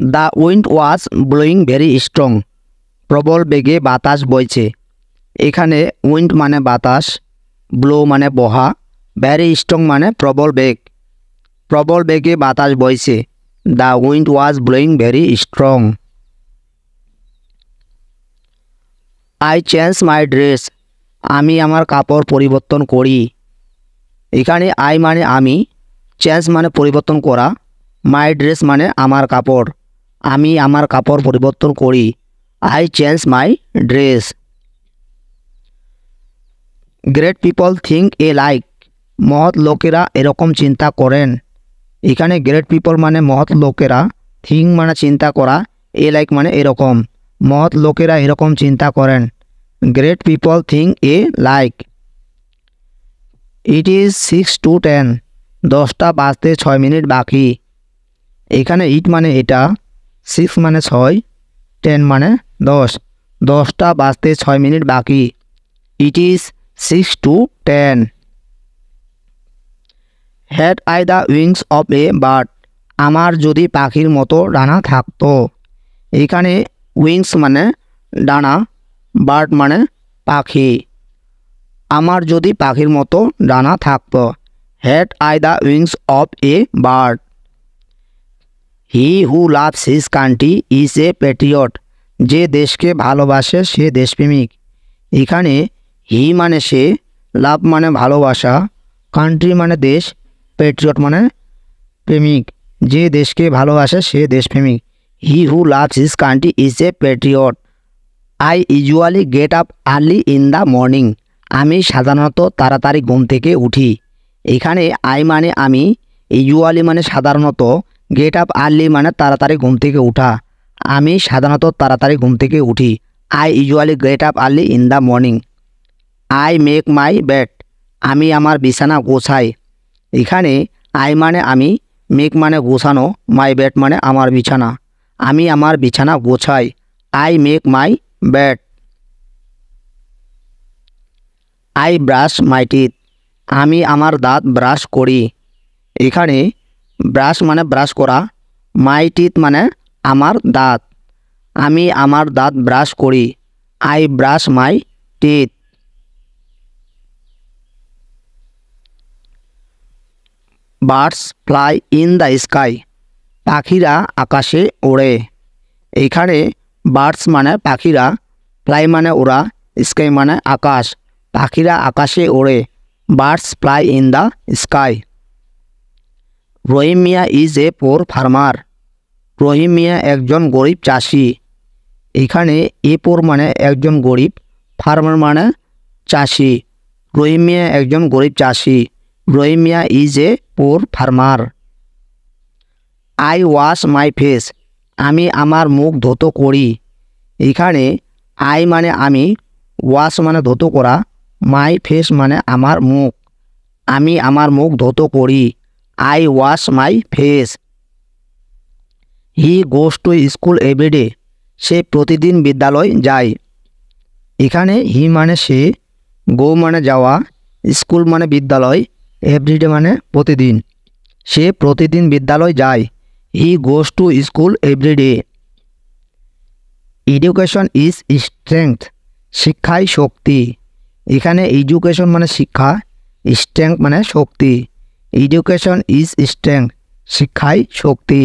The wind was blowing very strong. প্রবল বেগে বাতাস বইছে। এখানে উইন্ড মানে বাতাস, ব্লো মানে বহা, ভেরি স্ট্রং মানে প্রবল বেগ। প্রবল বেগে বাতাস বইছে। The wind was blowing very strong. I change my dress. আমি আমার কাপড় পরিবর্তন করি। এখানে আই মানে আমি, চেঞ্জ মানে পরিবর্তন করা, মাই ড্রেস মানে আমার কাপড়। আমি আমার কাপড় পরিবর্তন করি। I change my dress. Great people think A like. মহৎ লোকেরা এরকম চিন্তা করেন। এখানে গ্রেট পিপল মানে মহৎ লোকেরা, থিঙ্ক মানে চিন্তা করা, এ লাইক মানে এরকম। মহৎ লোকেরা এরকম চিন্তা করেন। Great people think A like. It is 6:10। 10টা বাজতে 6 মিনিট বাকি। এখানে ইট মানে এটা, 6 মানে 6, 10 মানে 10। 10টা বাজতে 6 মিনিট বাকি। It is 6:10। Had I the wings of a bird. আমার যদি পাখির মতো ডানা থাকতো। এখানে উইংস মানে ডানা, বার্ড মানে পাখি। আমার যদি পাখির মতো ডানা থাকতো। Had I the wings of a bird. He who loves his country is a Patriot. যে দেশকে ভালোবাসে সে দেশপ্রেমিক। এখানে হি মানে সে, লাভ মানে ভালোবাসা, কান্ট্রি মানে দেশ, প্যাট্রিয়ট মানে প্রেমিক। যে দেশকে ভালোবাসে সে দেশপ্রেমিক। He who loves his country is a patriot. I usually get up early in the morning. আমি সাধারণত তাড়াতাড়ি ঘুম থেকে উঠি। এখানে আই মানে আমি, ইউজুয়ালি মানে সাধারণত, গেট আপ আর্লি মানে তাড়াতাড়ি ঘুম থেকে উঠা। আমি সাধারণত তাড়াতাড়ি ঘুম থেকে উঠি। I usually get up early in the morning. I make my bed. আমি আমার বিছানা গোছাই। এখানে আই মানে আমি, মেক মানে গোছানো, মাই বেড মানে আমার বিছানা। আমি আমার বিছানা গোছাই। I make my bed. I brush my teeth. আমি আমার দাঁত ব্রাশ করি। এখানে ব্রাশ মানে ব্রাশ করা, মাই টিথ মানে আমার দাঁত। আমি আমার দাঁত ব্রাশ করি। I brush my teeth. Birds fly in the sky. পাখিরা আকাশে ওড়ে। এখানে বার্ডস মানে পাখিরা, ফ্লাই মানে ওড়া, স্কাই মানে আকাশ। পাখিরা আকাশে ওড়ে। Birds fly in the sky. Rahim Mia is a poor farmer. Rahim Mia একজন গরিব চাষি। এখানে এ পোর মানে একজন গরিব, ফার্মার মানে চাষি। রহিম মিয়া একজন গরিব চাষি। Rahim Mia is a poor farmer. I wash my face. আমি আমার মুখ ধৌত করি। এখানে আই মানে আমি, ওয়াশ মানে ধৌত করা, মাই ফেস মানে আমার মুখ। আমি আমার মুখ ধৌত করি। I wash my face. He goes to school every day. সে প্রতিদিন বিদ্যালয় যায়। এখানে হি মানে সে, গো মানে যাওয়া, স্কুল মানে বিদ্যালয়, এভরিডে মানে প্রতিদিন। সে প্রতিদিন বিদ্যালয় যায়। He goes to school every day. Education is strength. শিক্ষাই শক্তি। এখানে এডুকেশন মানে শিক্ষা, স্ট্রেংথ মানে শক্তি। Education is strength. শিক্ষাই শক্তি।